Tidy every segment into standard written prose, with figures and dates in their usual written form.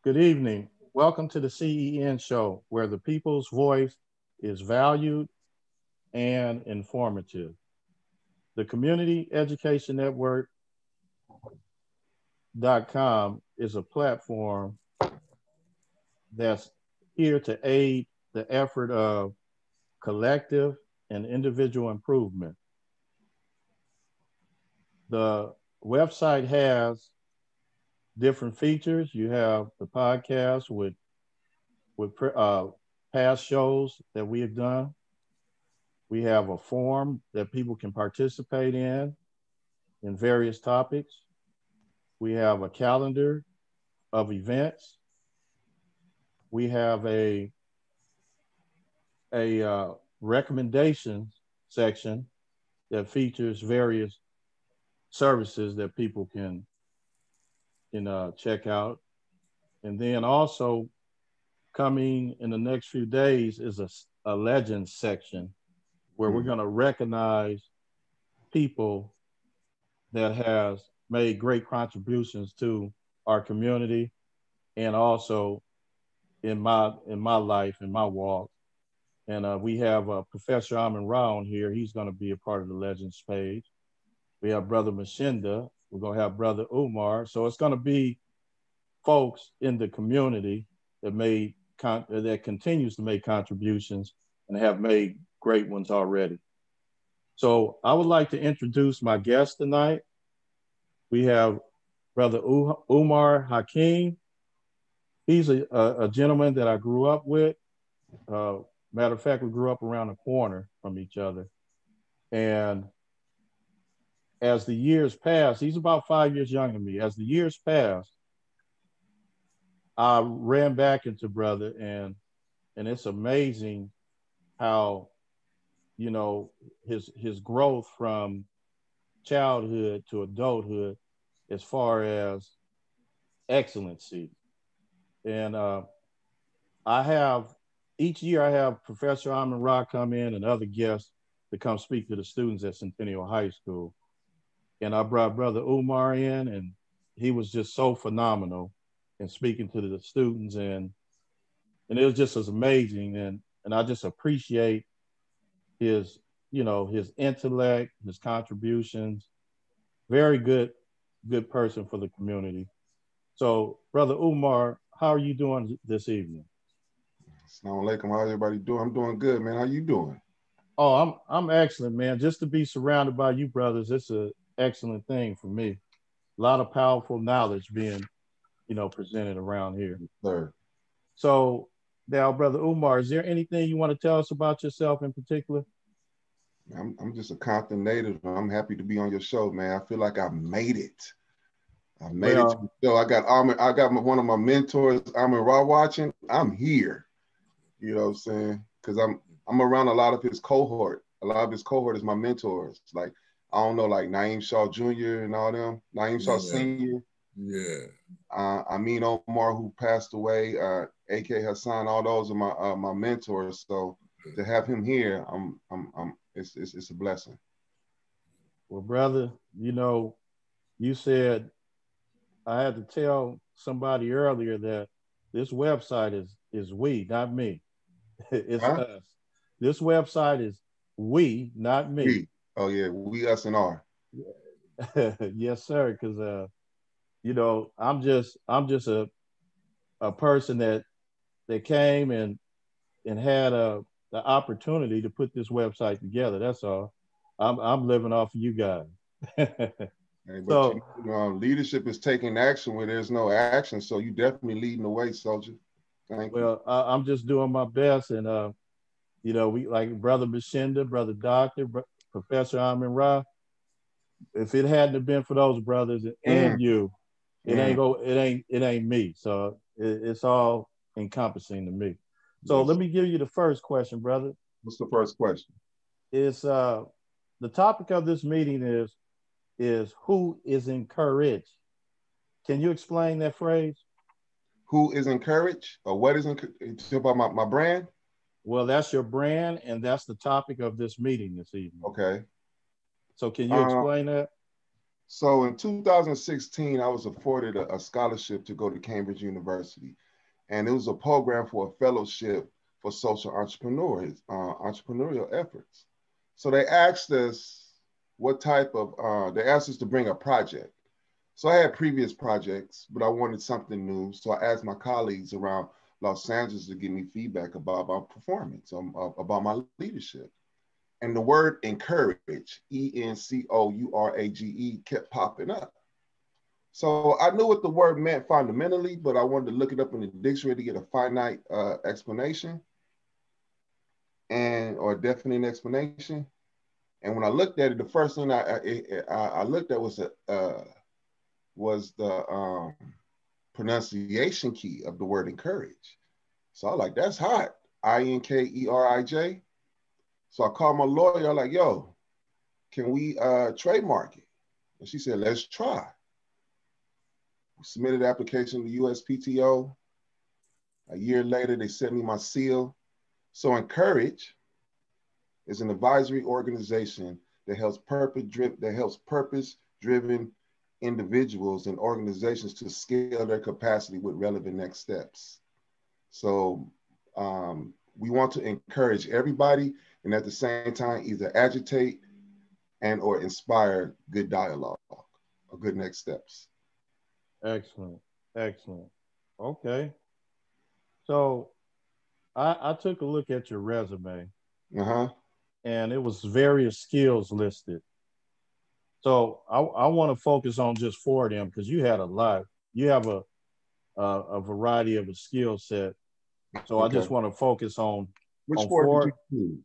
Good evening. Welcome to the CEN show, where the people's voice is valued and informative. The Community Education Network.com is a platform that's here to aid the effort of collective and individual improvement. The website has different features. You have the podcast with past shows that we have done. We have a forum that people can participate in various topics. We have a calendar of events. We have a recommendations section that features various services that people can check out. And then also coming in the next few days is a legends section where we're going to recognize people that has made great contributions to our community and also in my life, in my walk. And we have Professor Amin Ra on here. He's going to be a part of the legends page. We have Brother Mashinda. We're going to have Brother Umar. So it's going to be folks in the community that continues to make contributions and have made great ones already. So I would like to introduce my guest tonight. We have Brother Umar Hakim. He's a gentleman that I grew up with. Matter of fact, we grew up around the corner from each other. And as the years passed, he's about 5 years younger than me. As the years passed, I ran back into brother, and it's amazing how, you know, his growth from childhood to adulthood as far as excellency. And each year I have Professor Amin Ra come in and other guests to come speak to the students at Centennial High School. And I brought Brother Umar in, and he was just so phenomenal in speaking to the students, and it was just as amazing. And I just appreciate his intellect, his contributions. Very good person for the community. So, Brother Umar, how are you doing this evening? Assalamu alaikum. How's everybody doing? I'm doing good, man. How you doing? Oh, I'm excellent, man. Just to be surrounded by you brothers, it's an excellent thing for me. A lot of powerful knowledge being, presented around here. Sir. So now, Brother Umar, is there anything you want to tell us about yourself in particular? I'm just a Compton native. I'm happy to be on your show, man. I feel like I made it. I made it to the show. I got one of my mentors, Amin Ra, watching. I'm here. You know what I'm saying? Because I'm around a lot of his cohort. A lot of his cohort is my mentors. Like, I don't know, like Naeem Shaw Jr. and all them. Naeem Shaw Sr. Yeah. Amin Omar, who passed away, A.K. Hassan, all those are my mentors. So to have him here, it's a blessing. Well, brother, you said I had to tell somebody earlier that this website is we, not me. It's us. This website is we, not me. We. Oh yeah, we, us, and R. Yes, sir. Because I'm just a person that came and had the opportunity to put this website together. That's all. I'm living off of you guys. Hey, but leadership is taking action where there's no action. So you definitely leading the way, soldier. Thank you. Well, I'm just doing my best, and we like Brother Mashinda, Brother Doctor, Professor Amin Ra. If it hadn't have been for those brothers and you, it ain't me. So it's all encompassing to me. So let me give you the first question, brother. What's the first question? It's the topic of this meeting is who is encouraged. Can you explain that phrase? Who is encouraged, or what is encouraged? About my brand? Well, that's your brand, and that's the topic of this meeting this evening. Okay. So can you explain that? So in 2016, I was afforded a scholarship to go to Cambridge University, and it was a program for a fellowship for social entrepreneurs, entrepreneurial efforts. So they asked us what type of, they asked us to bring a project. So I had previous projects, but I wanted something new. So I asked my colleagues around Los Angeles to give me feedback about my performance, about my leadership. And the word encourage, ENCOURAGE, kept popping up. So I knew what the word meant fundamentally, but I wanted to look it up in the dictionary to get a finite explanation and or definite explanation. And when I looked at it, the first thing I looked at was the pronunciation key of the word encourage. So I was like, that's hot, INKERIJ. So I called my lawyer. I'm like, yo, can we trademark it? And she said, let's try. We submitted the application to USPTO. A year later, they sent me my seal. So Encourage is an advisory organization that helps purpose-driven individuals and organizations to scale their capacity with relevant next steps. So we want to encourage everybody and at the same time either agitate and or inspire good dialogue or good next steps. Excellent. Excellent. Okay. So I took a look at your resume Uh-huh. and it was various skills listed. So I want to focus on just four of them because you had a lot. You have a variety of a skill set. So I Okay. just want to focus Which on sport did you four. choose?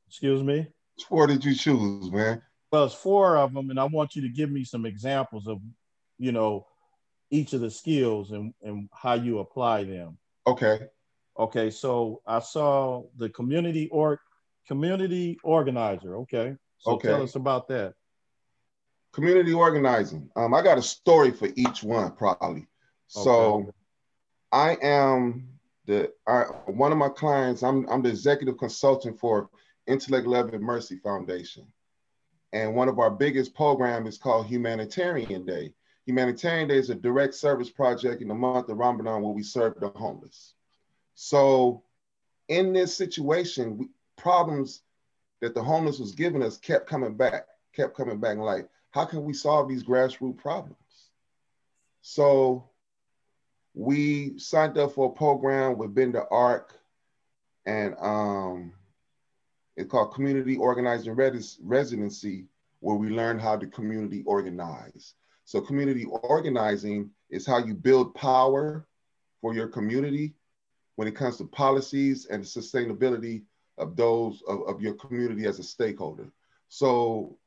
Excuse me. Which sport did you choose, man? Well, it's four of them, and I want you to give me some examples of, you know, each of the skills and how you apply them. Okay. Okay, so I saw the community organizer. Okay, so tell Okay. us about that. Community organizing. I got a story for each one, probably. Okay, So I am one of my clients. I'm the executive consultant for Intellect, Love, and Mercy Foundation, and one of our biggest programs is called Humanitarian Day. Humanitarian Day is a direct service project in the month of Ramadan where we serve the homeless. So in this situation, problems that the homeless was giving us kept coming back. Like, how can we solve these grassroots problems? So we signed up for a program with Bender Arc, and it's called Community Organizing Residency, where we learn how to community organize. So community organizing is how you build power for your community when it comes to policies and sustainability of of your community as a stakeholder. So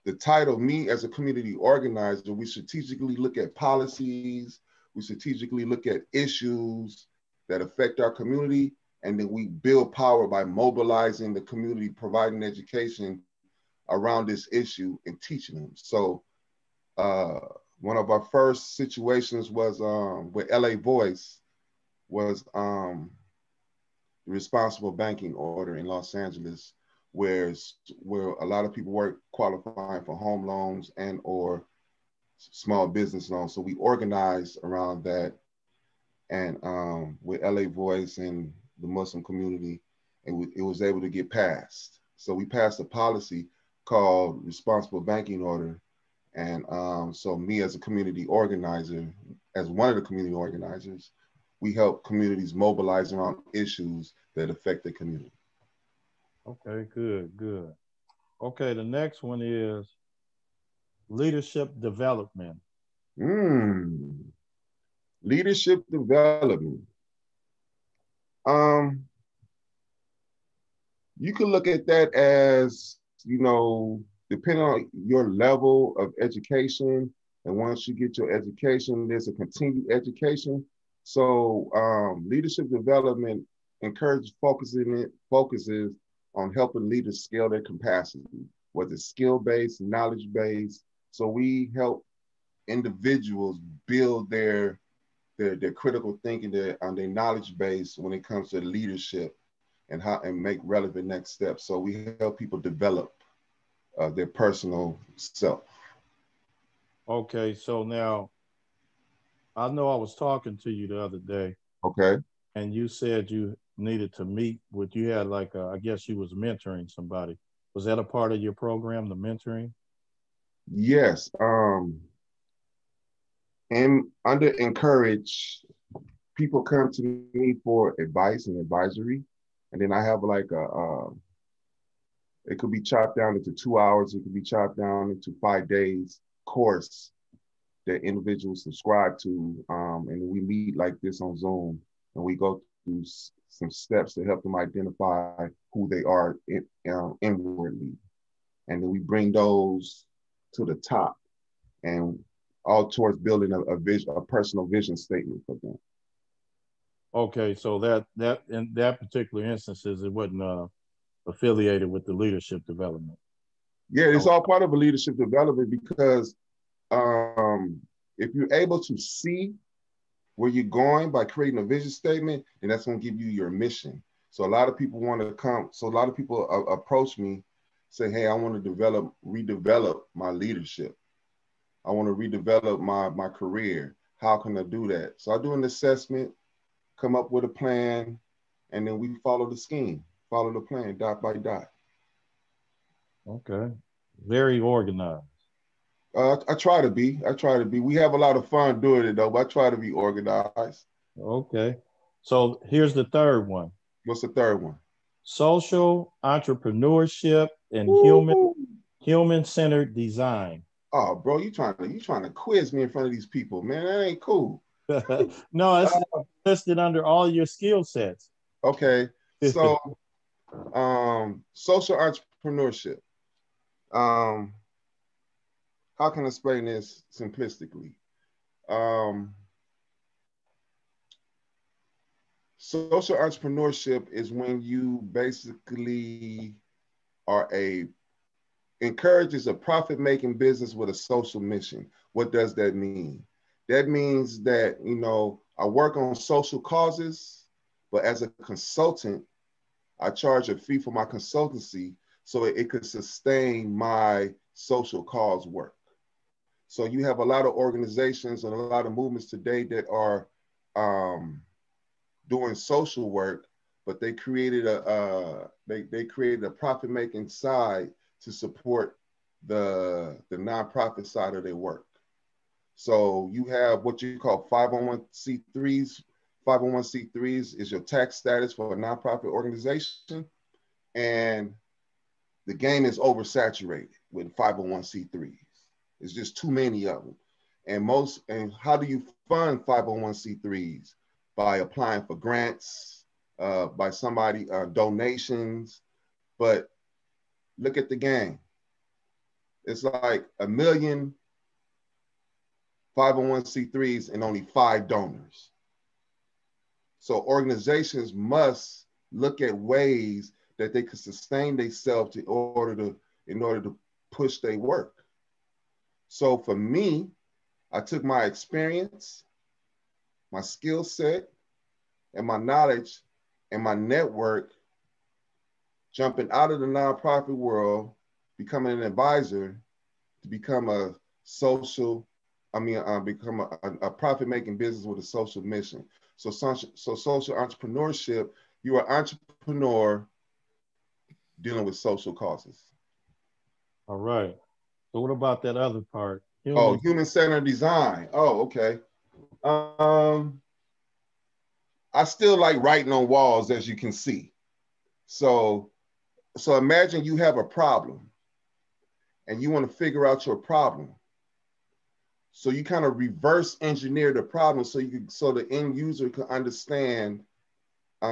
the title, me as a community organizer, we strategically look at policies, we strategically look at issues that affect our community, and then we build power by mobilizing the community, providing education around this issue and teaching them. So uh, one of our first situations was with LA Voice was the responsible banking order in Los Angeles, where a lot of people were qualifying for home loans and or small business loans. So we organized around that and with LA Voice and the Muslim community, and it was able to get passed. So we passed a policy called responsible banking order. And so me as a community organizer, as one of the community organizers, we help communities mobilize around issues that affect the community. okay, good, good. Okay, the next one is leadership development. Mm, leadership development. Um, you can look at that as, depending on your level of education. And once you get your education, there's a continued education. So leadership development focuses on helping leaders scale their capacity, whether it's skill-based, knowledge-based. So we help individuals build their critical thinking, their knowledge base when it comes to leadership and make relevant next steps. So we help people develop their personal self. Okay, so now I know I was talking to you the other day, Okay. and you said you needed to meet with you had like I guess you was mentoring somebody. Was that a part of your program, the mentoring? Yes. And under encourage, people come to me for advice and advisory, and then I have like it could be chopped down into 2 hours. It could be chopped down into 5 days course that individuals subscribe to, and we meet like this on Zoom, and we go through some steps to help them identify who they are inwardly, and then we bring those to the top, and all towards building a vision, a personal vision statement for them. Okay, so that in that particular instances, it wasn't affiliated with the leadership development. Yeah, it's Oh, all part of a leadership development because if you're able to see where you're going by creating a vision statement, then that's going to give you your mission. So a lot of people want to come. So a lot of people approach me, say, "Hey, I want to redevelop my leadership. I want to redevelop my career. How can I do that?" So I do an assessment, come up with a plan, and then we follow the scheme, follow the plan, dot by dot. okay, very organized. I try to be. I try to be. We have a lot of fun doing it though, but I try to be organized. Okay, so here's the third one: What's the third one? social entrepreneurship and Woo! human centered design. Oh, bro, you trying to quiz me in front of these people, man? That ain't cool. No, it's Uh, listed under all your skill sets. okay, so social entrepreneurship. Um, how can I explain this simplistically? Um, social entrepreneurship is when you basically are a encourages a profit-making business with a social mission. What does that mean? That means that, I work on social causes, but as a consultant, I charge a fee for my consultancy so it could sustain my social cause work. So you have a lot of organizations and a lot of movements today that are um, doing social work, but they created a profit making side to support the nonprofit side of their work. So you have what you call 501c3s. 501c3s is your tax status for a nonprofit organization, and the game is oversaturated with 501c3s. It's just too many of them. And how do you fund 501c3s? By applying for grants, by somebody donations. But look at the game. It's like a million 501c3s and only 5 donors. So organizations must look at ways that they could sustain themselves in order to push their work. So for me, I took my experience, my skill set, and my knowledge and my network, jumping out of the nonprofit world, becoming an advisor to become a become a profit-making business with a social mission. So social entrepreneurship, you are an entrepreneur dealing with social causes. All right. So what about that other part? Oh, Human. human-centered design. Oh, okay. Um, I still like writing on walls, as you can see. So, so imagine you have a problem and you want to figure out your problem. So you kind of reverse engineer the problem so the end user can understand,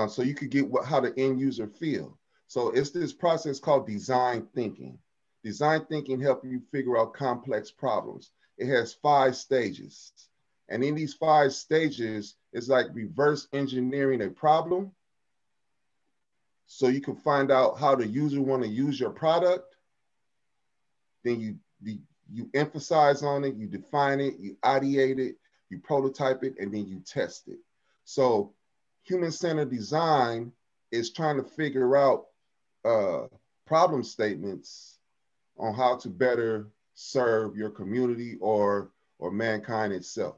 so you could get how the end user feel. So it's this process called design thinking. Design thinking helps you figure out complex problems. It has 5 stages. And in these 5 stages, it's like reverse engineering a problem so you can find out how the user want to use your product. Then you emphasize on it, you define it, you ideate it, you prototype it, and then you test it. So human-centered design is trying to figure out problem statements on how to better serve your community or mankind itself.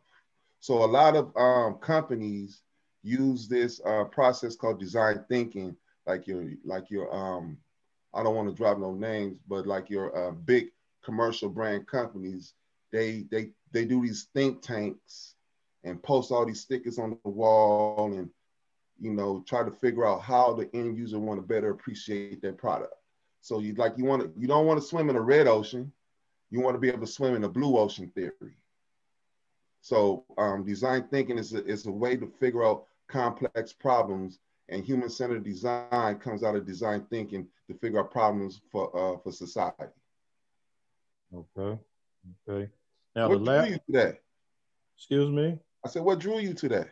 So a lot of companies use this process called design thinking, like your I don't want to drop no names, but like your big commercial brand companies, they do these think tanks and post all these stickers on the wall and try to figure out how the end user want to better appreciate their product. So you don't want to swim in a red ocean, you want to be able to swim in a blue ocean theory. So design thinking is a way to figure out complex problems, and human-centered design comes out of design thinking to figure out problems for society. Okay. Okay. Now the What drew last, you to that? excuse me. I said, what drew you to that?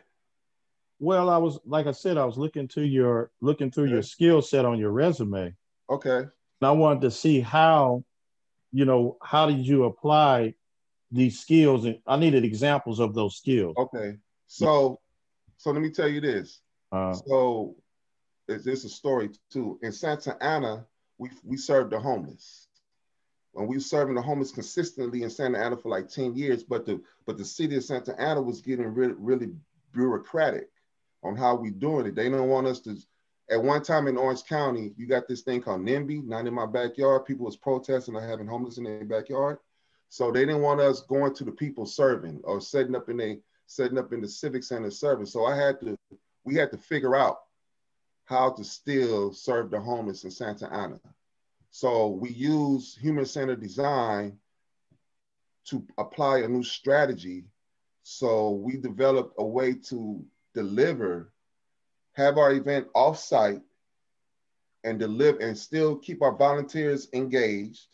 Well, I was like I said, I was looking through your Okay. skill set on your resume. And Okay. I wanted to see how, how did you apply these skills? And I needed examples of those skills. Okay. So let me tell you this. Uh, So there's a story too. In Santa Ana, we served the homeless. When we were serving the homeless consistently in Santa Ana for like 10 years, but the city of Santa Ana was getting really bureaucratic on how we doing it. They don't want us to. At one time in Orange County, you got this thing called NIMBY, not in my backyard. People was protesting or having homeless in their backyard. So they didn't want us going to the people serving or setting up in the civic center serving. So we had to figure out how to still serve the homeless in Santa Ana. So we use human-centered design to apply a new strategy. So we developed a way to deliver, have our event offsite and deliver and still keep our volunteers engaged,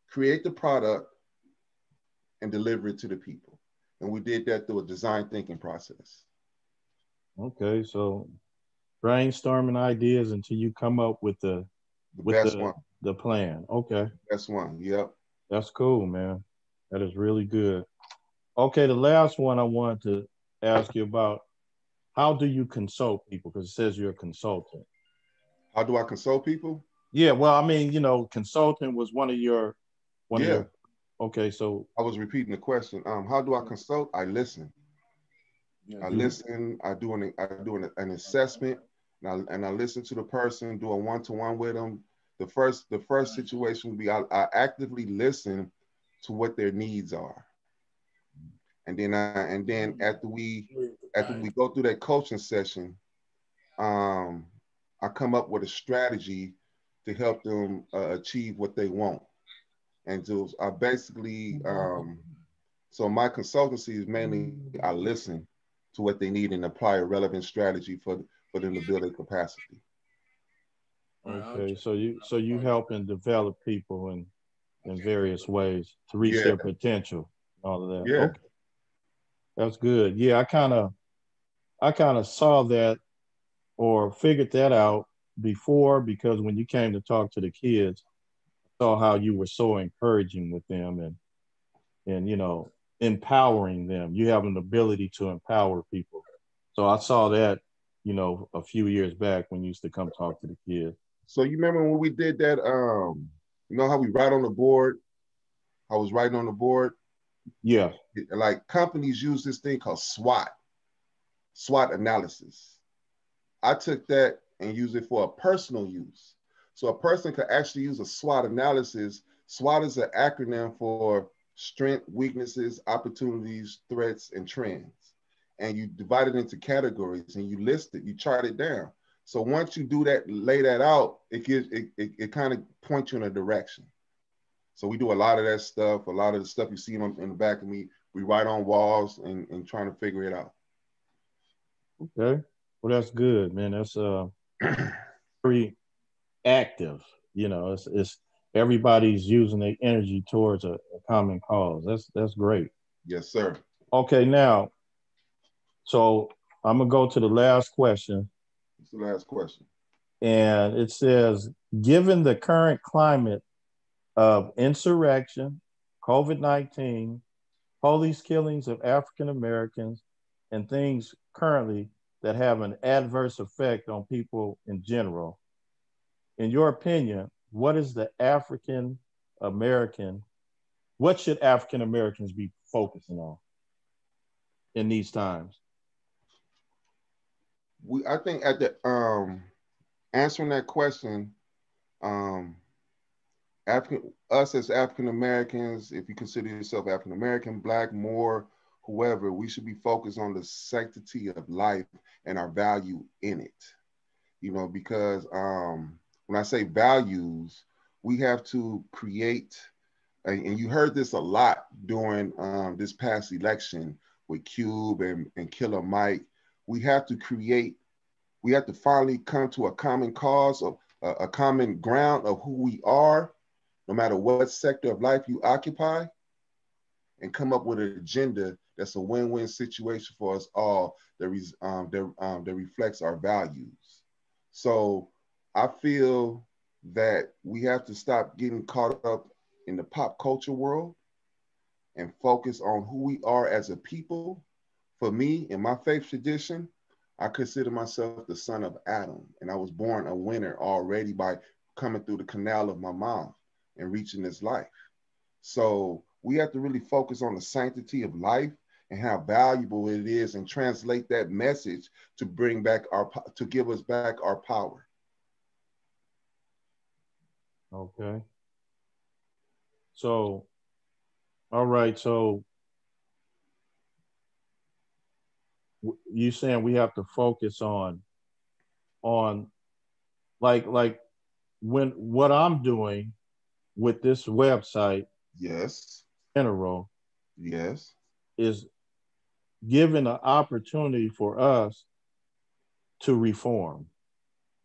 create the product and deliver it to the people. And we did that through a design thinking process. okay, so brainstorming ideas until you come up with the The with best the one, the plan. Okay, best one. Yep. that's cool, man. That is really good. Okay, the last one I wanted to ask you about, how do you consult people? Because it says you're a consultant. How do I console people? Yeah, well, I mean, consulting was one of your. Yeah, Okay, so I was repeating the question. How do I consult? I listen. I you listen. I do an assessment, and I listen to the person. Do a one-to-one with them. The first situation would be I actively listen to what their needs are, and then after we go through that coaching session, um, I come up with a strategy to help them achieve what they want. And so I basically, so my consultancy is mainly I listen to what they need and apply a relevant strategy for them to build their capacity. okay? So you help and develop people in various ways to reach Yeah, their potential, all of that. yeah. Okay, that's good. Yeah, I kind of saw that or figured that out before, because when you came to talk to the kids, I saw how you were so encouraging with them and empowering them. You have an ability to empower people. So I saw that, a few years back when you used to come talk to the kids. So you remember when we did that? You know how we write on the board? I was writing on the board. Yeah. Like companies use this thing called SWOT analysis. I took that and used it for a personal use. So a person could actually use a SWOT analysis. SWOT is an acronym for strength, weaknesses, opportunities, threats, and trends. And you divide it into categories and you list it, you chart it down. So once you do that, lay that out, it kind of points you in a direction. So we do a lot of that stuff, a lot of the stuff you see in the back of me, we write on walls and trying to figure it out. Okay. Well, that's good, man. That's very active. It's everybody's using their energy towards a common cause. That's great. Yes, sir. Okay, now, so I'm gonna go to the last question, That's the last question. and it says, given the current climate of insurrection, COVID-19, police killings of African Americans, and things currently that have an adverse effect on people in general, in your opinion, what is the African American what should African Americans be focusing on in these times? I think at the answering that question, um, us as African Americans, if you consider yourself African American, Black, Moor, whoever, we should be focused on the sanctity of life and our value in it. You know, because when I say values, we have to create, and you heard this a lot during this past election with Cube and Killer Mike. We have to create, we have to finally come to a common cause of a common ground of who we are, no matter what sector of life you occupy, and come up with an agenda that's a win-win situation for us all that reflects our values. So I feel that we have to stop getting caught up in the pop culture world and focus on who we are as a people. For me, in my faith tradition, I consider myself the son of Adam, and I was born a winner already by coming through the canal of my mom and reaching this life. So we have to really focus on the sanctity of life and how valuable it is, and translate that message to bring back to give us back our power. Okay. So, all right. So you saying we have to focus on like when what I'm doing with this website Yes. in general Yes. is giving an opportunity for us to reform.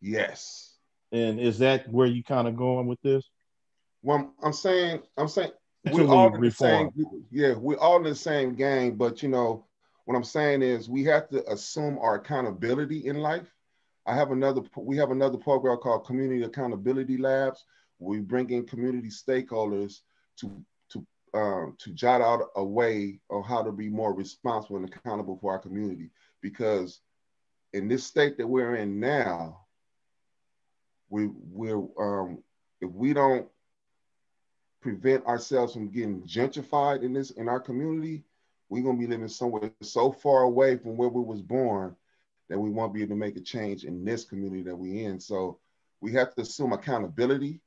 Yes. And is that where you kind of going with this? Well, I'm saying we're Mentally all in the same, reform. yeah, we're all in the same game, but you know, what I'm saying is we have to assume our accountability in life. We have another program called Community Accountability Labs. We bring in community stakeholders to to jot out a way on how to be more responsible and accountable for our community. Because in this state that we're in now, we're if we don't prevent ourselves from getting gentrified in our community, we're gonna be living somewhere so far away from where we was born that we won't be able to make a change in this community that we're in. So we have to assume accountability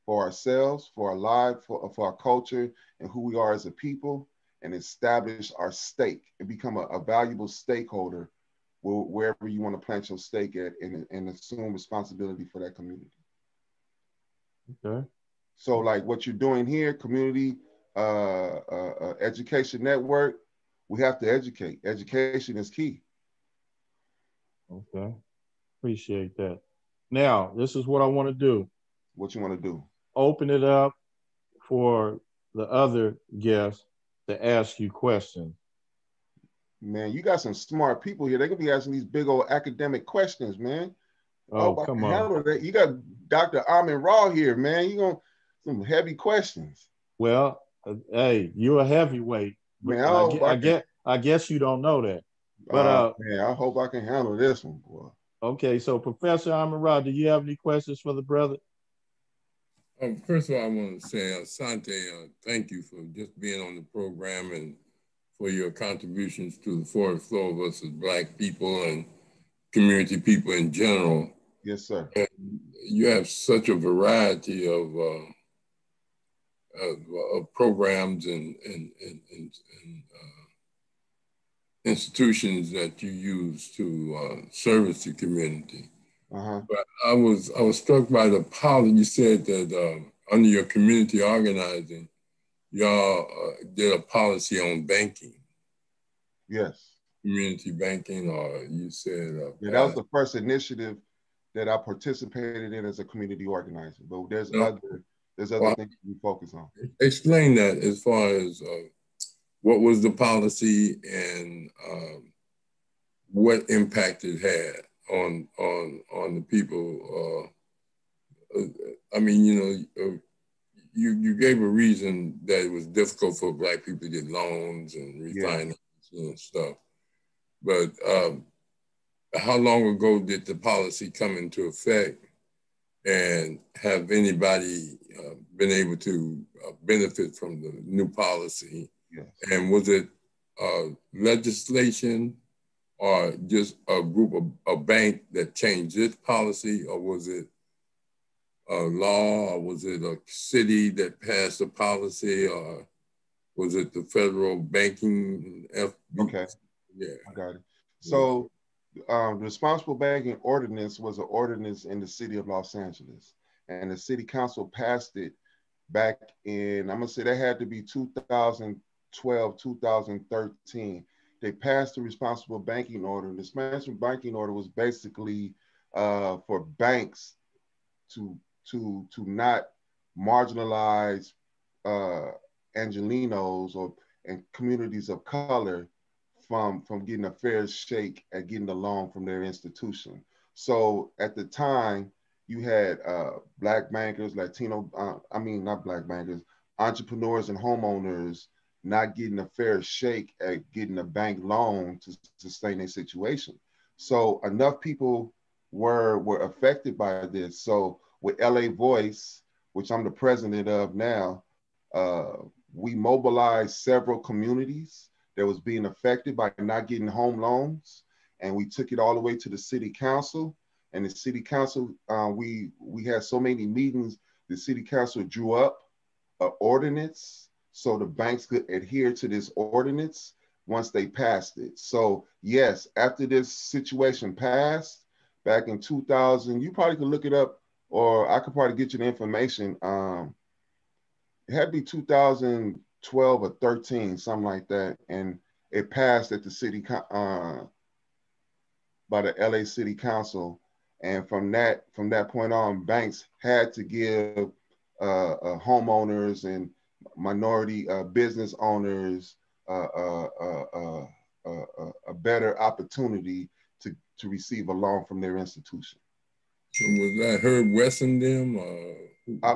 for ourselves, for our life, for our culture, and who we are as a people, and establish our stake and become a valuable stakeholder wherever you want to plant your stake at, and assume responsibility for that community. Okay. So like what you're doing here, community education network, we have to educate. Education is key. Okay. Appreciate that. Now, this is what I want to do. What you want to do? Open it up for the other guests to ask you questions. Man, you got some smart people here. They're gonna be asking these big old academic questions, man. Oh, Oh, I come can on. handle that. You got Dr. Amin Raw here, man. You gonna some heavy questions. Well, hey, you're a heavyweight, but Man, I hope I can. I guess you don't know that. But Man, I hope I can handle this one, boy. okay. So, Professor Amarad, do you have any questions for the brother? First of all, I want to say, Asante, thank you for just being on the program and for your contributions to the forward flow of us as Black people and community people in general. Yes, sir. And you have such a variety of programs and institutions that you use to service the community. Uh-huh. But I was struck by the policy. You said that under your community organizing, y'all did a policy on banking. Yes. Community banking, or you said yeah, that was the first initiative that I participated in as a community organizer. But there's other things we focus on. Explain that as far as what was the policy and what impact it had on the people. I mean, you gave a reason that it was difficult for Black people to get loans and refinance and stuff. But how long ago did the policy come into effect? And have anybody been able to benefit from the new policy? Yes. And was it legislation or just a group of a bank that changed its policy, or was it a law, or was it a city that passed a policy, or was it the federal banking Okay. Yeah, I got it. So the responsible banking ordinance was an ordinance in the city of Los Angeles, and the city council passed it back in, I'm gonna say that had to be 2012, 2013. They passed the responsible banking order. And the responsible banking order was basically for banks to not marginalize Angelinos or and communities of color from getting a fair shake at getting a loan from their institution. So at the time, you had Black bankers, not Black bankers, entrepreneurs and homeowners not getting a fair shake at getting a bank loan to sustain their situation. So enough people were affected by this. So with LA Voice, which I'm the president of now, we mobilized several communities that was being affected by not getting home loans, and we took it all the way to the city council. And the city council, we had so many meetings. The city council drew up an ordinance so the banks could adhere to this ordinance once they passed it. So yes, after this situation passed back in 2000, you probably could look it up, or I could probably get you the information. It had to be 2012 or 13, something like that. And it passed at the city, by the LA City Council. And from that point on, banks had to give homeowners and minority business owners a better opportunity to receive a loan from their institution. So was that Herb Wesson them? I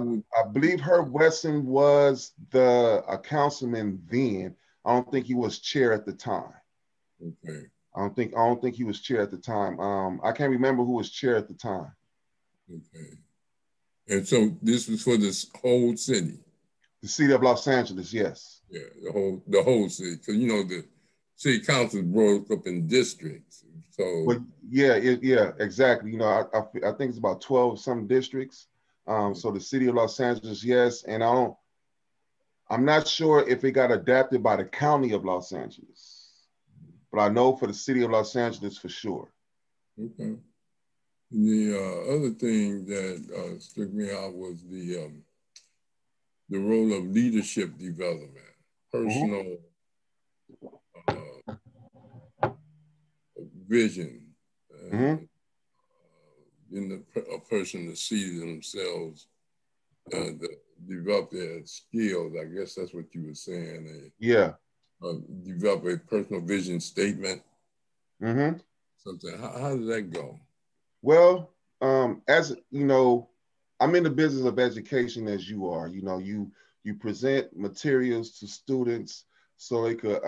believe Herb Wesson was a councilman then. I don't think he was chair at the time. Okay. I don't think he was chair at the time. I can't remember who was chair at the time. Okay. And so this was for this whole city. The city of Los Angeles, yes. Yeah, the whole city, because the city council broke up in districts. So. But yeah, exactly. I think it's about 12 some districts. So the city of Los Angeles, yes, and I'm not sure if it got adapted by the county of Los Angeles, but I know for the city of Los Angeles for sure. Okay. The other thing that struck me out was the role of leadership development, personal vision, in a person to see themselves, develop their skills. I guess that's what you were saying. Develop a personal vision statement. Something. How did that go? Well, as you know, I'm in the business of education as you are. You present materials to students so they could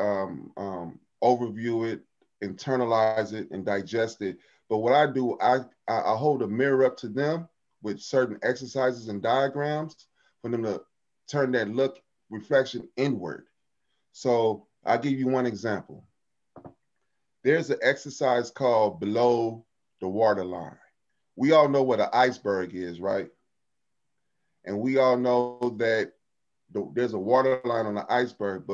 overview it, internalize it, and digest it. But what I do, I hold a mirror up to them with certain exercises and diagrams for them to turn that reflection inward. So I'll give you one example. There's an exercise called below the waterline. We all know what an iceberg is, right? And we all know that there's a waterline on the iceberg,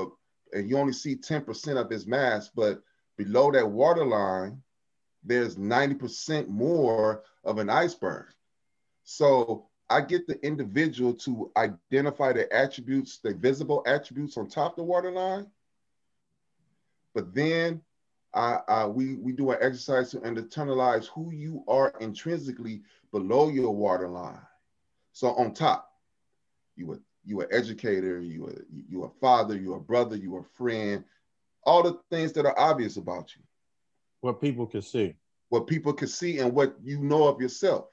and you only see 10% of its mass, but below that waterline, there's 90% more of an iceberg. So I get the individual to identify the attributes, the visible attributes on top of the waterline, but then we do an exercise to internalize who you are intrinsically below your waterline. So on top, you an educator, you a father, you a brother, you a friend, all the things that are obvious about you. What people can see. What people can see and what you know of yourself.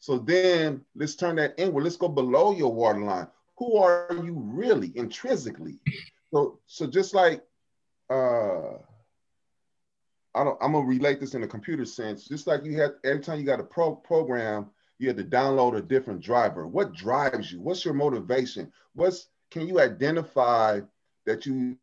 So then let's turn that inward. Let's go below your waterline. Who are you really intrinsically? So just like I'm gonna relate this in a computer sense. Just like you have every time you got a program, You had to download a different driver. What drives you? What's your motivation? Can you identify that you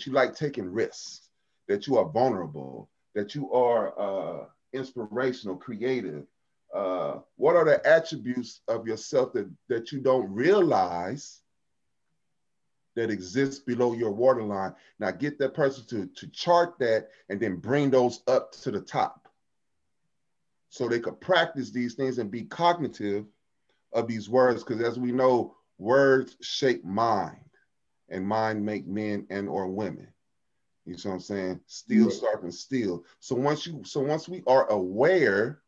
like taking risks, that you are vulnerable, that you are inspirational, creative? What are the attributes of yourself that you don't realize that exists below your waterline? Now get that person to chart that and then bring those up to the top so they could practice these things and be cognitive of these words. Because as we know, words shape mind, and mind make men and or women. You see what I'm saying? Steel sharpens steel. So once we are aware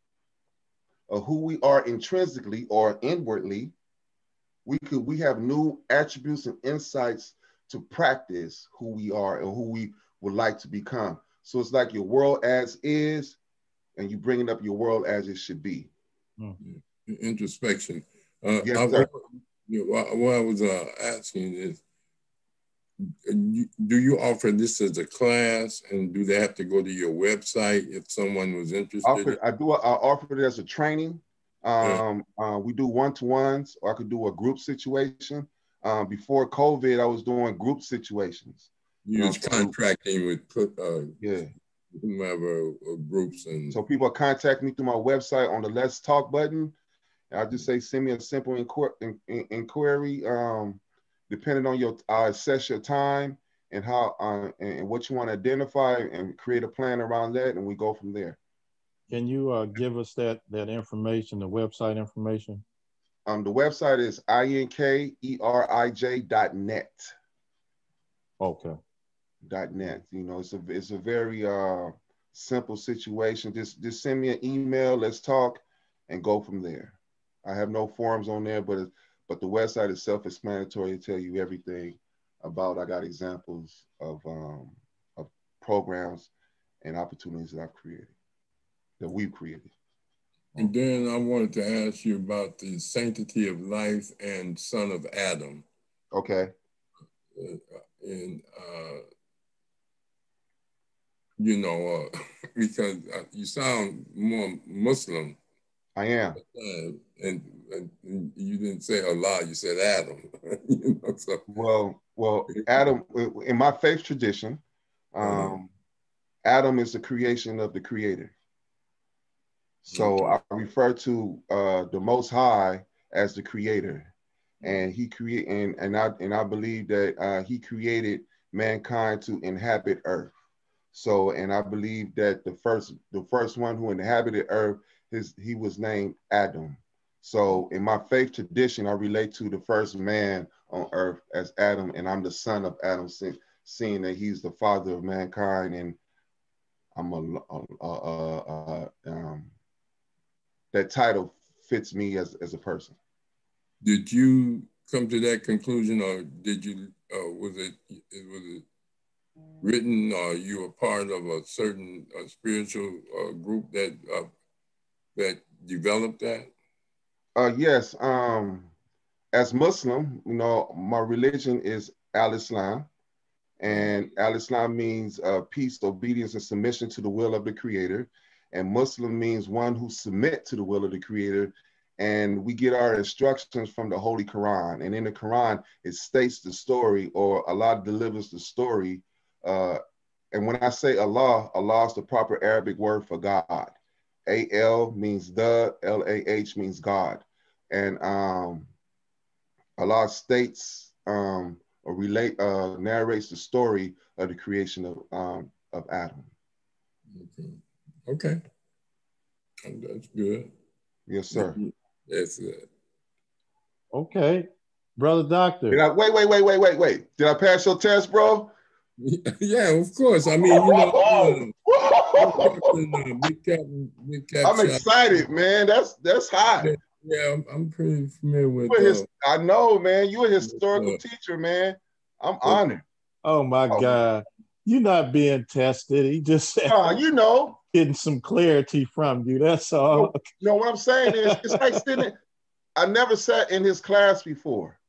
of who we are intrinsically or inwardly, we have new attributes and insights to practice who we are and who we would like to become. So it's like your world as is, and you bringing up your world as it should be. Introspection. Yes, sir. What I was asking is, do you offer this as a class, and do they have to go to your website if someone was interested? I offer it as a training. We do one-to-ones, or I could do a group situation. Before COVID, I was doing group situations. You was contracting with whomever groups, and so people contact me through my website on the Let's Talk button. I just say send me a simple inquiry. Depending on your, I'll assess your time and how and what you want to identify and create a plan around that, and we go from there. Can you give us that information, the website information? The website is inkerij.net. Okay. .net. You know, it's a very simple situation. Just send me an email. Let's talk, and go from there. I have no forms on there, but the website is self-explanatory to tell you everything about. I got examples of programs and opportunities that we've created. And then I wanted to ask you about the sanctity of life and son of Adam. Okay. Because you sound more Muslim. I am. And you didn't say Allah, you said Adam. So. Well, Adam, in my faith tradition, Adam is the creation of the Creator. So I refer to the Most High as the Creator, and He and I believe that He created mankind to inhabit Earth. So, and I believe that the first one who inhabited Earth, he was named Adam. So in my faith tradition, I relate to the first man on Earth as Adam, and I'm the son of Adam, seeing that he's the father of mankind, and I'm that title fits me as a person. Did you come to that conclusion, or did you? Was it written, or you were part of a certain spiritual group that developed that? Yes. As Muslim, you know, my religion is Al-Islam, and Al-Islam means peace, obedience, and submission to the will of the Creator. And Muslim means one who submit to the will of the Creator. And we get our instructions from the Holy Quran. And in the Quran, it states the story, or Allah delivers the story. And when I say Allah, Allah is the proper Arabic word for God. A-L means the, L-A-H means God. And Allah states or narrates the story of the creation of Adam. Okay. That's good. Yes, sir. That's good. Okay. Brother Doctor. Wait. Did I pass your test, bro? Yeah, of course. I mean, you know, big cap. I'm excited, man. That's hot. Yeah, I'm pretty familiar with. I know, man. You're a historical teacher, man. I'm honored. Oh my God, you're not being tested. He just said, you know, getting some clarity from you. That's all. No, what I'm saying is, it's like sitting. I never sat in his class before.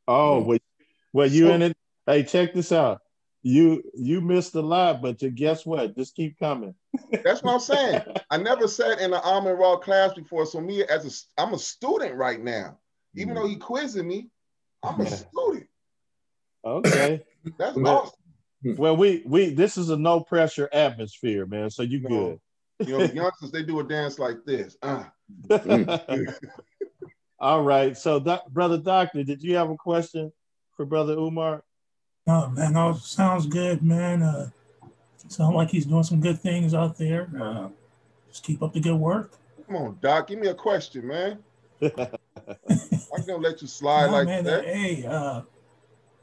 Oh, well, you in it? Hey, check this out. you missed a lot, but guess what? Just keep coming. That's what I'm saying. I never sat in an Almond Raw class before, so me I'm a student right now. Even though he quizzing me, I'm a student. Okay. That's awesome. Well, we this is a no pressure atmosphere, man. So you good. The youngsters, they do a dance like this. All right. So, Brother Doctor, did you have a question for Brother Umar? Oh, man, no, sounds good, man. Sounds like he's doing some good things out there. Just keep up the good work. Come on, Doc, give me a question, man. I'm gonna let you slide like man, that.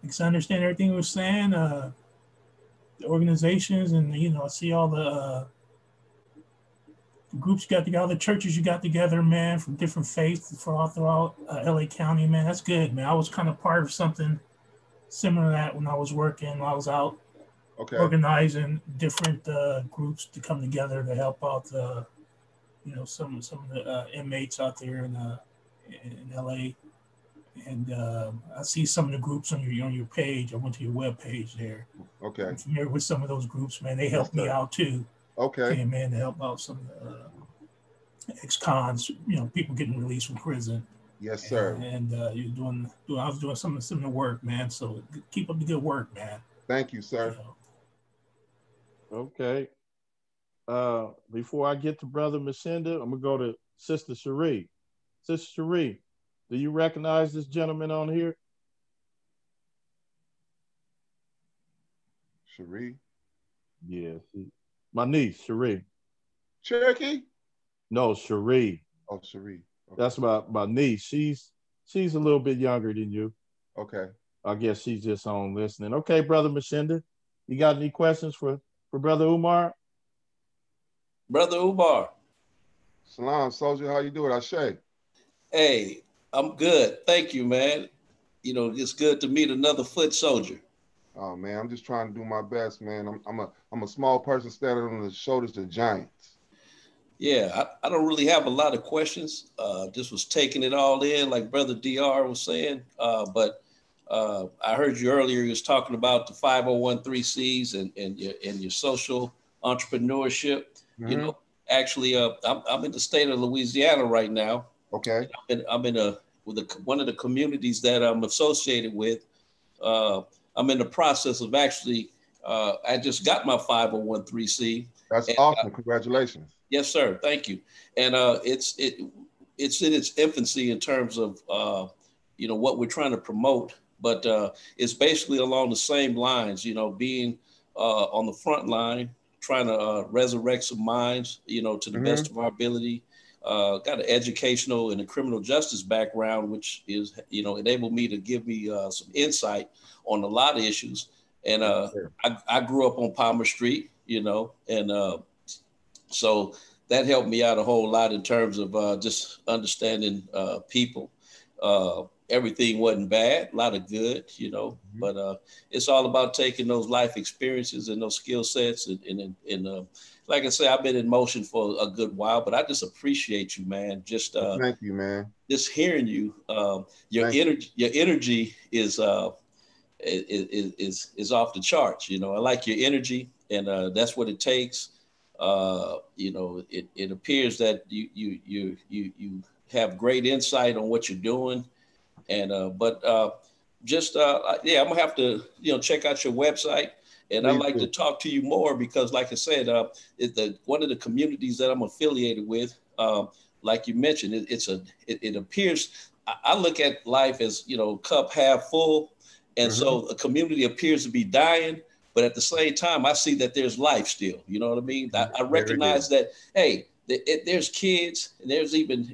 Because I understand everything you were saying. The organizations, and I see all the groups you got together, the churches you got together, man, from different faiths throughout LA County, man. That's good, man. I was kind of part of something similar to that when I was working. I was out organizing different groups to come together to help out some of the inmates out there in LA. And I see some of the groups on your page. I went to your web page there. Okay. I'm familiar with some of those groups, man. They helped me out too. Okay. Man, to help out some of the ex-cons, people getting released from prison. Yes, sir. And I was doing some similar work, man. So keep up the good work, man. Thank you, sir. Okay. Before I get to Brother Mashinda, I'm gonna go to Sister Cherie. Sister Cherie, do you recognize this gentleman on here? Cherie? Yes. My niece, Cherie. Cherokee? No, Cherie. Oh, Cherie. Okay. That's my niece. She's a little bit younger than you. Okay. I guess she's just on listening. Okay, Brother Mashinda, you got any questions for Brother Umar? Brother Umar. Salam, soldier. How you doing? Ashay. Hey, I'm good. Thank you, man. It's good to meet another foot soldier. Oh man, I'm just trying to do my best, man. I'm a small person standing on the shoulders of giants. Yeah, I don't really have a lot of questions. Just was taking it all in, like Brother DR was saying. But I heard you earlier. You was talking about the 501(c)(3)s and your social entrepreneurship. Mm-hmm. Actually, I'm in the state of Louisiana right now. Okay. I'm in one of the communities that I'm associated with. I'm in the process of actually. I just got my 501(c). That's awesome. Congratulations. Yes, sir. Thank you. And it's in its infancy in terms of what we're trying to promote, but it's basically along the same lines. Being on the front line, trying to resurrect some minds. To the best of our ability. Got an educational and a criminal justice background, which is enabled me to give me some insight on a lot of issues. And I grew up on Palmer Street, and so that helped me out a whole lot in terms of just understanding people. Everything wasn't bad, a lot of good, but it's all about taking those life experiences and those skill sets. And like I say, I've been in motion for a good while, but I just appreciate you, man. Just thank you, man. Just hearing you, your energy is off the charts. I like your energy, and that's what it takes. It appears that you have great insight on what you're doing, and I'm gonna have to check out your website, and I'd like to talk to you more because, like I said, one of the communities that I'm affiliated with, like you mentioned, it appears I look at life as cup half full, and so a community appears to be dying. But at the same time, I see that there's life still. You know what I mean? I recognize that, hey, there's kids, and there's even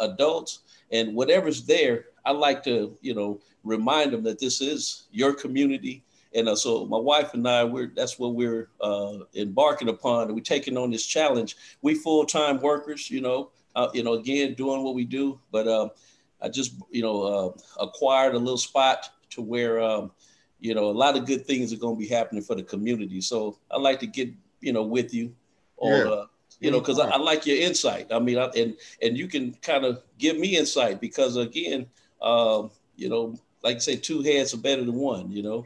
adults, and whatever's there, I like to, remind them that this is your community. And so my wife and I, that's what we're embarking upon. And we're taking on this challenge. We full-time workers, again, doing what we do. But I just, acquired a little spot to where, a lot of good things are going to be happening for the community. So I like to get, with you on, because I like your insight. I mean, and you can kind of give me insight because again, like I say, two heads are better than one, Yeah.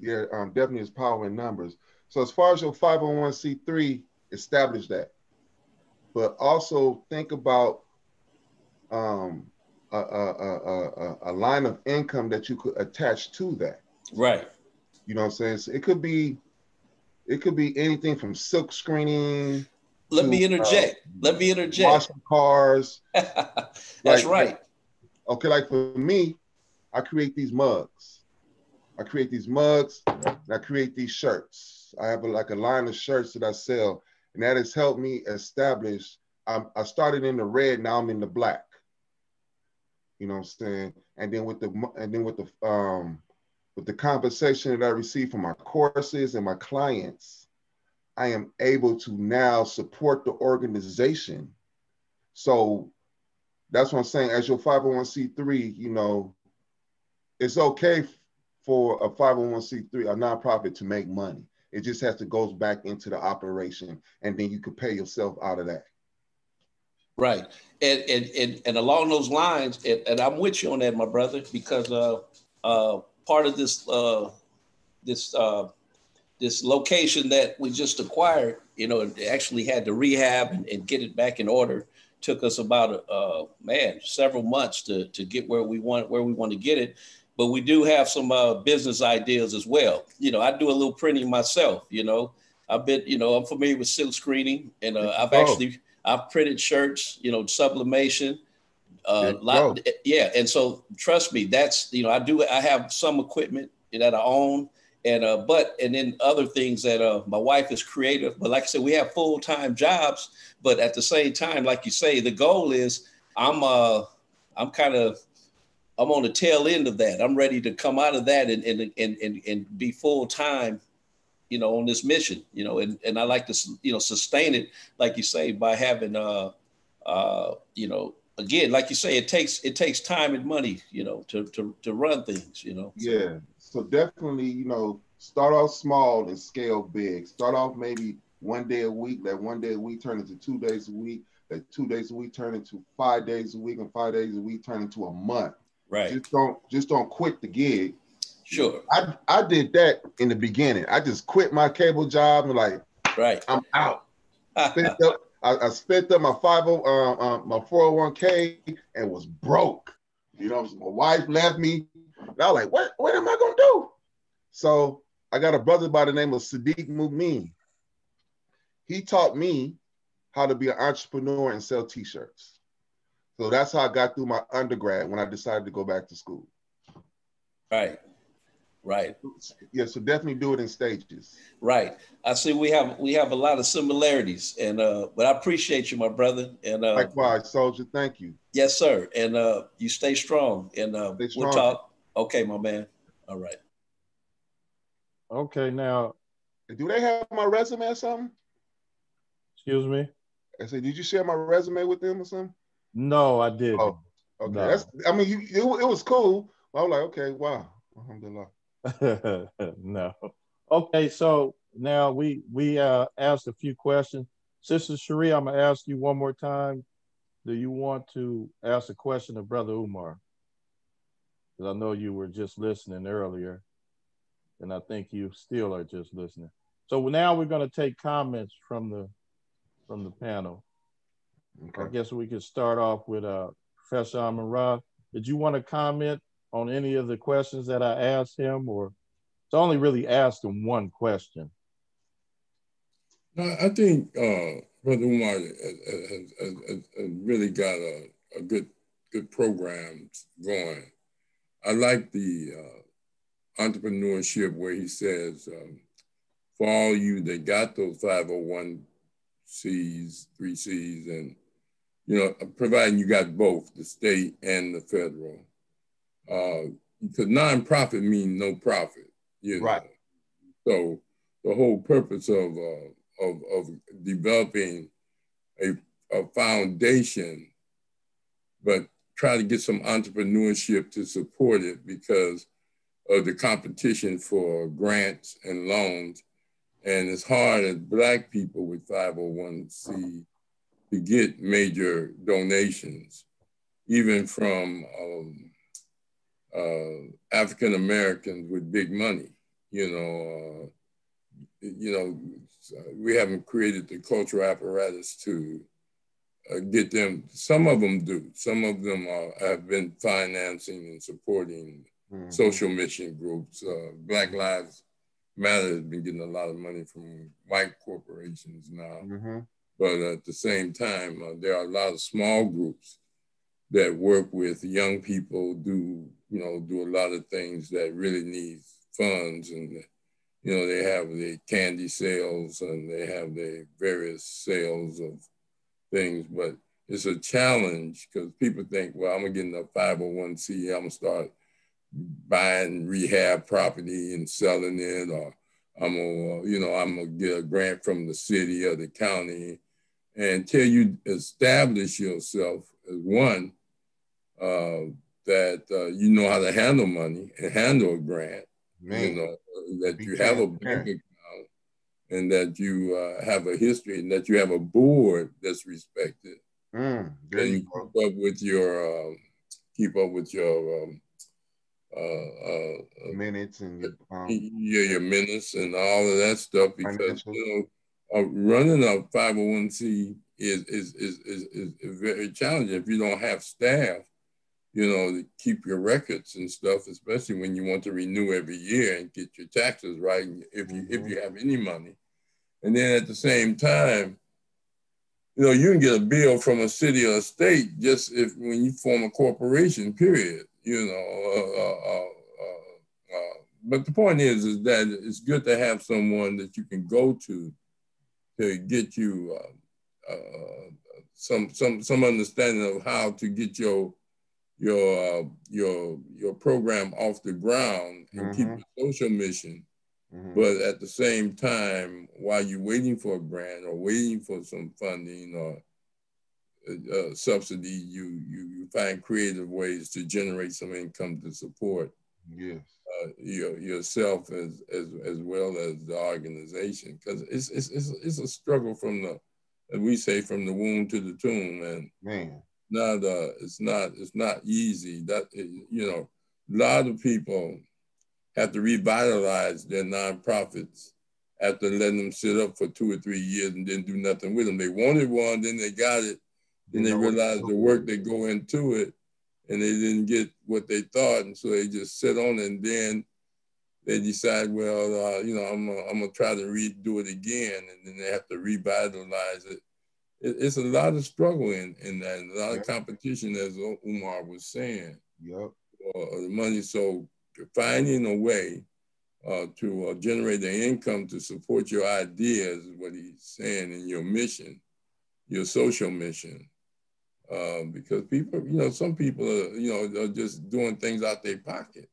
yeah, definitely is power in numbers. So as far as your 501c3, establish that. But also think about a line of income that you could attach to that. Right. You know what I'm saying? So it could be anything from silk screening Let to me interject. Let me interject. washing cars. That's right. Okay, like for me, I create these mugs. I create these shirts. I have like a line of shirts that I sell, and that has helped me establish. I started in the red, now I'm in the black. You know what I'm saying? And then with the compensation that I receive from my courses and my clients, I am able to now support the organization. So that's what I'm saying. As your 501c3, you know, it's okay for a 501c3, a nonprofit, to make money. It just has to go back into the operation, and then you could pay yourself out of that. Right. And along those lines, and I'm with you on that, my brother, because part of this location that we just acquired, you know, it actually had to rehab and get it back in order. Took us about several months to get where we want to get it. But we do have some business ideas as well. You know, I do a little printing myself. You know, I'm familiar with silk screening, and I've printed shirts. You know, sublimation. And so trust me, that's, you know, I have some equipment that I own, and then other things that my wife is creative. But like I said, we have full-time jobs, but at the same time, like you say, the goal is I'm on the tail end of that. I'm ready to come out of that and be full-time, you know, on this mission, you know, and I like to, you know, sustain it, like you say, by having you know, again, like you say, it takes time and money, you know, to run things, you know. Yeah. So definitely, you know, start off small and scale big. Start off maybe 1 day a week. That 1 day a week turn into 2 days a week. That 2 days a week turn into 5 days a week, and 5 days a week turn into a month. Right. Just don't quit the gig. Sure. I did that in the beginning. I just quit my cable job and like, right, I'm out. I spent up my 401k and was broke. You know, my wife left me. And I was like, what am I gonna do? So I got a brother by the name of Sadiq Mumin. He taught me how to be an entrepreneur and sell t-shirts. So that's how I got through my undergrad when I decided to go back to school. Right. Yeah, so definitely do it in stages. Right. I see we have a lot of similarities, and but I appreciate you, my brother. And likewise, soldier. Thank you. Yes, sir. And you stay strong, and we'll talk. Okay, my man. All right. Okay, now. Do they have my resume or something? Excuse me? I said, did you share my resume with them or something? No, I didn't. Oh, okay. No. It was cool. I was like, okay, wow. Alhamdulillah. No. Okay, so now we asked a few questions. Sister Cherie, I'm gonna ask you one more time. Do you want to ask a question of Brother Umar? Because I know you were just listening earlier, and I think you still are just listening. So now we're gonna take comments from the panel. Okay. I guess we could start off with Professor Umar. Did you want to comment on any of the questions that I asked him, or it's only really asked him one question? I think Brother Umar has really got a good program going. I like the entrepreneurship where he says, for all you that got those 501Cs, 3Cs, and, you know, providing you got both, the state and the federal. Because nonprofit means no profit, you know. Right. So the whole purpose of developing a foundation, but try to get some entrepreneurship to support it because of the competition for grants and loans. And it's hard as Black people with 501c to get major donations, even from African Americans with big money. We haven't created the cultural apparatus to get them. Some of them do. Some of them have been financing and supporting social mission groups. Black Lives Matter has been getting a lot of money from white corporations now. But at the same time, there are a lot of small groups that work with young people, do a lot of things that really need funds. And, they have the candy sales and they have the various sales of things, but it's a challenge because people think, well, I'm gonna get in a 501c, I'm gonna start buying rehab property and selling it, or I'm gonna get a grant from the city or the county. And until you establish yourself as one, that you know how to handle money and handle a grant, that you have a bank account and that you have a history and that you have a board that's respected. There and you go. Keep up with your minutes and your minutes and all of that stuff, because running a 501c is very challenging if you don't have staff, to keep your records and stuff, especially when you want to renew every year and get your taxes right, if you have any money. And then at the same time, you can get a bill from a city or a state just when you form a corporation, period. But the point is that it's good to have someone that you can go to get you some understanding of how to get your program off the ground and keep your social mission. But at the same time, while you're waiting for a grant or waiting for some funding or subsidy, you find creative ways to generate some income to support yourself as well as the organization. Because it's a struggle from the womb to the tomb, and it's not easy. That a lot of people have to revitalize their nonprofits after letting them sit up for 2 or 3 years and didn't do nothing with them. They wanted one, then they got it, then they realized the work that go into it, and they didn't get what they thought, and so they just sit on it, and then they decide, well, I'm gonna try to redo it again, and then they have to revitalize it. It's a lot of struggle in that, and a lot of competition, as Umar was saying. The money, so finding a way to generate the income to support your ideas is what he's saying in your mission, your social mission. Because people, some people are just doing things out their pocket,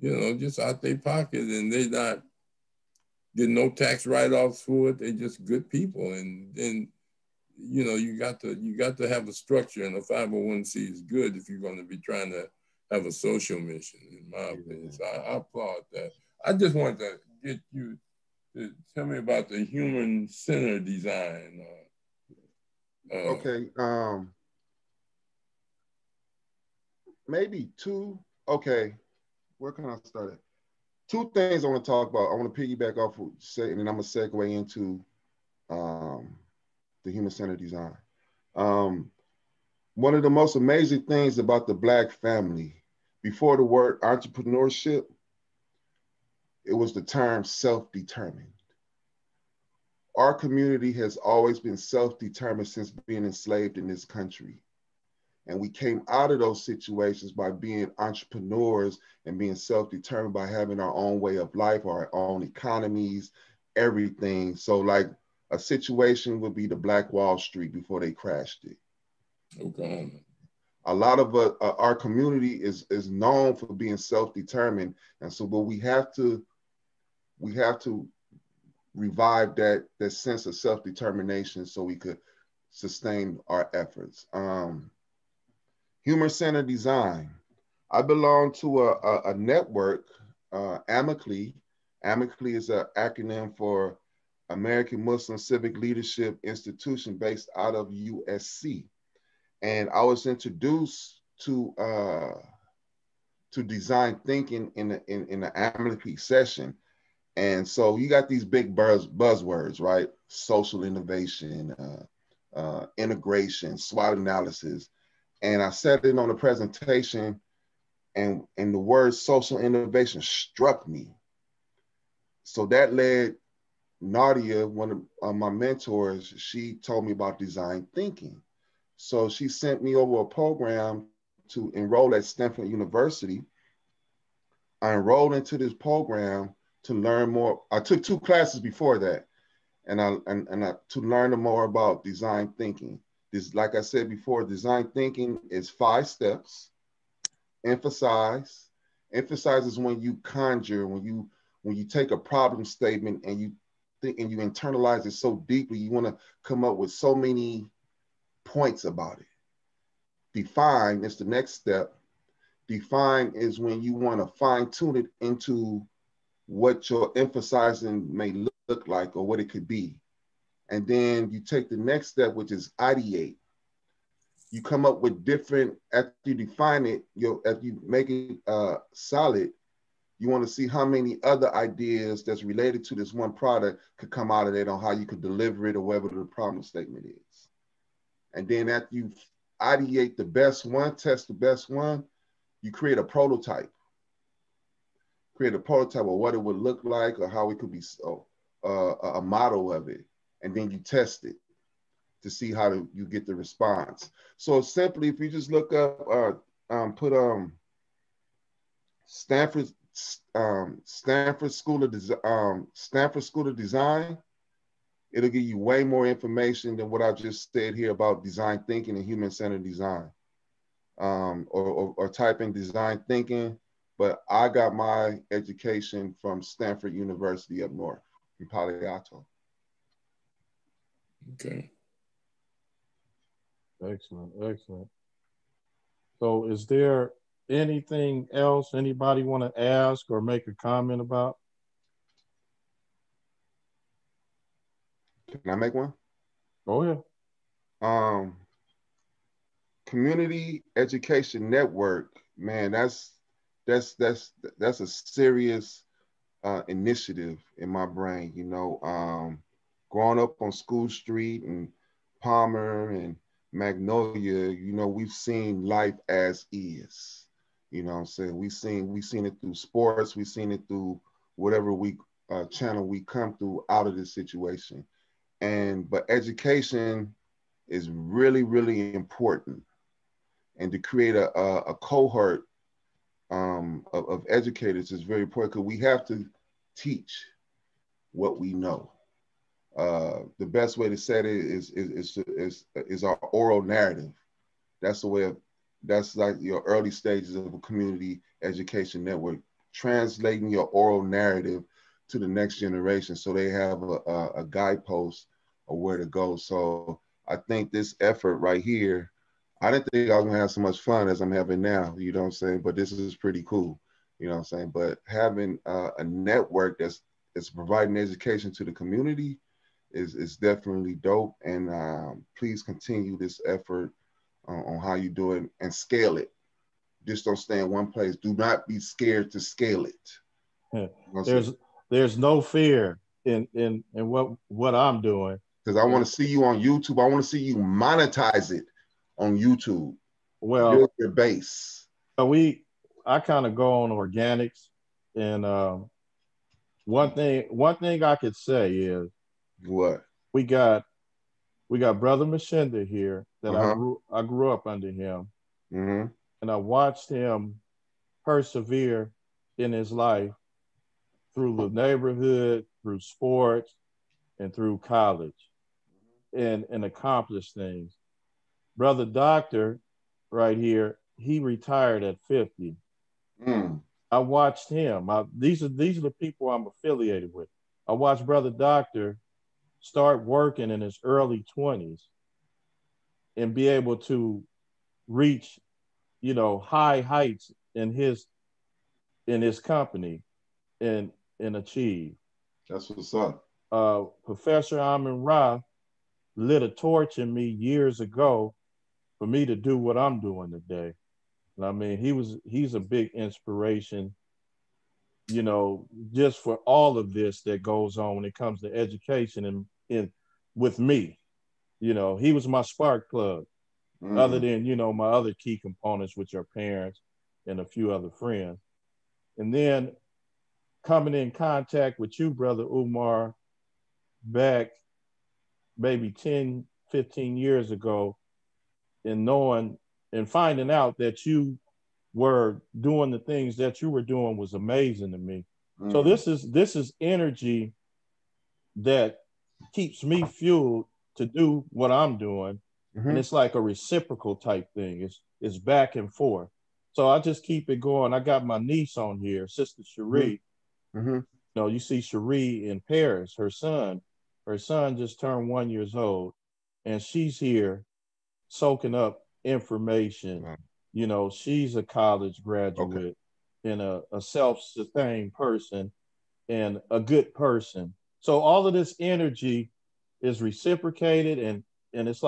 just out their pocket, and they not getting no tax write-offs for it. They're just good people. And then, you got to have a structure, and a 501c is good if you're going to be trying to have a social mission, in my opinion. So I applaud that. I just want to get you to tell me about the human-centered design. Okay. Maybe two. Okay. Where can I start at? Two things I want to talk about. I want to piggyback off what you said, and then I'm going to segue into the human-centered design. One of the most amazing things about the Black family, before the word entrepreneurship, it was the term self-determined. Our community has always been self-determined since being enslaved in this country. And we came out of those situations by being entrepreneurs and being self-determined by having our own way of life, our own economies, everything. So like a situation would be the Black Wall Street before they crashed it. Okay. A lot of our community is known for being self-determined. And so, but we have to revive that sense of self-determination so we could sustain our efforts. Human-centered design. I belong to a network, Amically. Amically is an acronym for American Muslim Civic Leadership Institution based out of USC. And I was introduced to design thinking in the Amically session. And so you got these big buzzwords, right? Social innovation, integration, SWOT analysis. And I said it on the presentation, and the word social innovation struck me. So that led Nadia, one of my mentors, she told me about design thinking. So she sent me over a program to enroll at Stanford University. I enrolled into this program to learn more. I took 2 classes before that, and I to learn more about design thinking. This, like I said before, design thinking is 5 steps. Emphasize. Emphasize is when you conjure, when you take a problem statement and you think and you internalize it so deeply, you want to come up with so many points about it. Define is the next step. Define is when you want to fine tune it into what your emphasizing may look like or what it could be. And then you take the next step, which is ideate. You come up with different, after you define it, after you make it solid, you want to see how many other ideas that's related to this one product could come out of it on how you could deliver it or whatever the problem statement is. And then after you ideate the best one, test the best one, you create a prototype. Create a prototype of what it would look like or how it could be a model of it. And then you test it to see how you get the response. So simply, if you just look up, put Stanford School of Design, it'll give you way more information than what I just said here about design thinking and human-centered design. Or type in design thinking, but I got my education from Stanford University up north in Palo Alto. Okay. Excellent, excellent. So is there anything else anybody want to ask or make a comment about? Can I make one? Oh yeah. Community Education Network, man, that's a serious initiative in my brain. You know, growing up on School Street and Palmer and Magnolia, you know, we've seen life as is. You know what I'm saying? We've seen it through sports. We've seen it through whatever channel we come through out of this situation. But education is really, really important. And to create a cohort of educators is very important, because we have to teach what we know. The best way to say it is our oral narrative. That's like your early stages of a community education network, translating your oral narrative to the next generation so they have a guidepost of where to go. So I think this effort right here, I didn't think I was gonna have so much fun as I'm having now, you know what I'm saying? But this is pretty cool, you know what I'm saying? But having a network that's providing education to the community is definitely dope. And please continue this effort on how you do it and scale it. Just don't stay in one place. Do not be scared to scale it. There's no fear in what I'm doing. Because I want to see you on YouTube. I want to see you monetize it on YouTube. Well, build your base. I kind of go on organics, and one thing I could say is what we got Brother Mashinda here that I grew up under him, and I watched him persevere in his life through the neighborhood, through sports, and through college, and accomplish things. Brother Doctor, right here, he retired at 50. I watched him. These are the people I'm affiliated with. I watched Brother Doctor start working in his early 20s and be able to reach, you know, high heights in his company and achieve. That's what's up. Professor Amin Ra lit a torch in me years ago for me to do what I'm doing today. And I mean, he's a big inspiration you know, just for all of this that goes on when it comes to education and with me. You know, he was my spark plug, other than, you know, my other key components, which are parents and a few other friends. And then coming in contact with you, Brother Umar, back maybe 10, 15 years ago, and knowing and finding out that you were doing the things that you were doing was amazing to me. So this is energy that keeps me fueled to do what I'm doing. And it's like a reciprocal type thing. It's back and forth. So I just keep it going. I got my niece on here, Sister Cherie. You know, you see Cherie in Paris, her son just turned 1 year old, and she's here soaking up information. You know, she's a college graduate and a self-sustained person and a good person. So all of this energy is reciprocated, and it's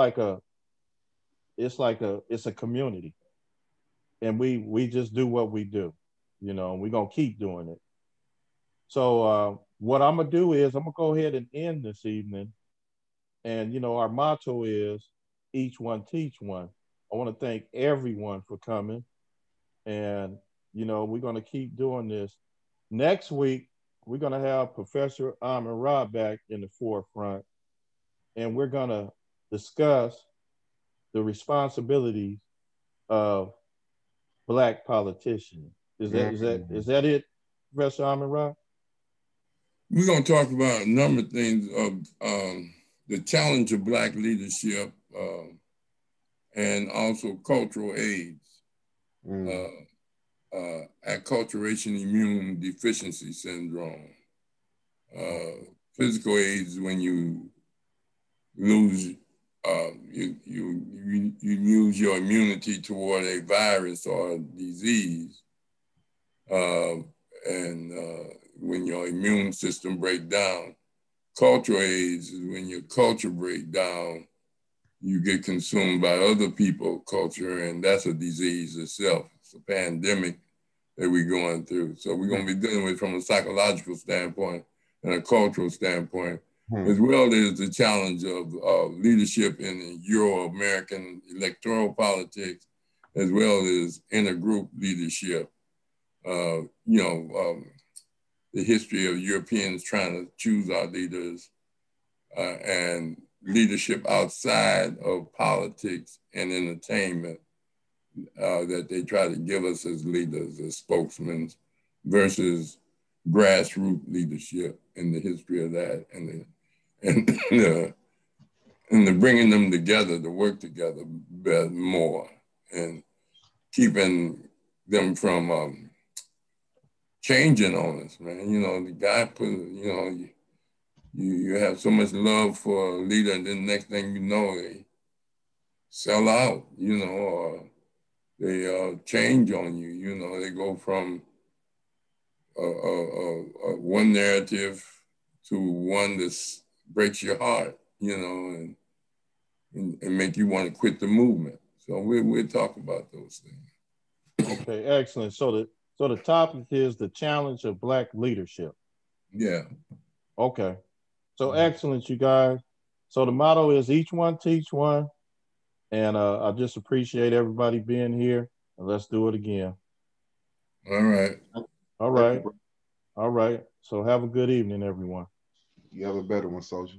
a community. And we just do what we do, you know, and we're gonna keep doing it. So what I'm gonna do is I'm gonna go ahead and end this evening. And you know, our motto is each one teach one. I want to thank everyone for coming. And you know, we're gonna keep doing this. Next week, we're gonna have Professor Umar back in the forefront, and we're gonna discuss the responsibilities of Black politicians. Is that it, Professor Umar? We're going to talk about a number of things of the challenge of Black leadership and also cultural aids, acculturation immune deficiency syndrome, physical aids when you lose you lose your immunity toward a virus or a disease, and when your immune system breaks down. Cultural AIDS is when your culture breaks down, you get consumed by other people's culture, and that's a disease itself. It's a pandemic that we're going through. So we're going to be dealing with from a psychological standpoint and a cultural standpoint, as well as the challenge of leadership in Euro-American electoral politics, as well as intergroup leadership. The history of Europeans trying to choose our leaders and leadership outside of politics and entertainment that they try to give us as leaders, as spokesmen, versus grassroots leadership in the history of that, and the bringing them together to work together more and keeping them from changing on us, man. You know, the guy put, you know, you have so much love for a leader, and then the next thing you know, they sell out, you know, or they change on you. You know, they go from one narrative to one that breaks your heart, you know, and make you want to quit the movement. So we'll talk about those things. Okay, excellent. So the topic is the challenge of Black leadership. Yeah. Okay. So excellent, you guys. So the motto is each one teach one. And I just appreciate everybody being here. And let's do it again. All right. All right. All right. So have a good evening, everyone. You have a better one, soldier.